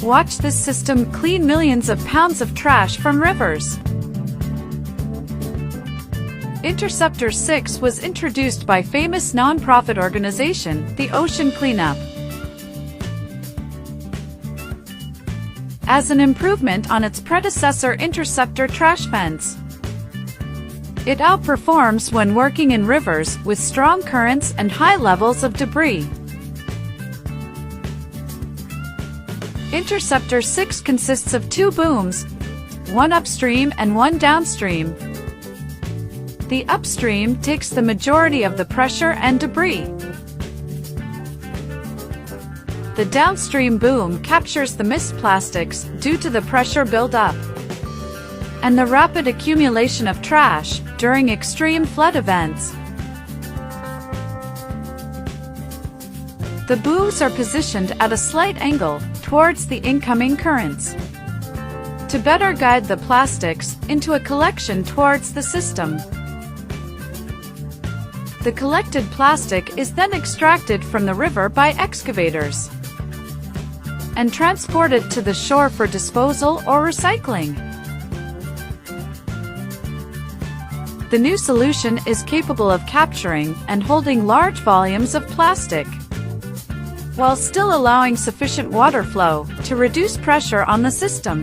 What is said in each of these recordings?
Watch this system clean millions of pounds of trash from rivers. Interceptor 6 was introduced by famous non-profit organization, the Ocean Cleanup, as an improvement on its predecessor Interceptor trash fence. It outperforms when working in rivers with strong currents and high levels of debris. Interceptor 6 consists of 2 booms, one upstream and one downstream. The upstream takes the majority of the pressure and debris. The downstream boom captures the mist plastics due to the pressure buildup and the rapid accumulation of trash during extreme flood events. The booms are positioned at a slight angle towards the incoming currents to better guide the plastics into a collection towards the system. The collected plastic is then extracted from the river by excavators and transported to the shore for disposal or recycling. The new solution is capable of capturing and holding large volumes of plastic, while still allowing sufficient water flow to reduce pressure on the system.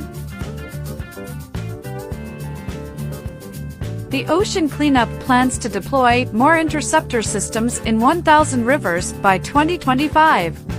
The Ocean Cleanup plans to deploy more interceptor systems in 1,000 rivers by 2025.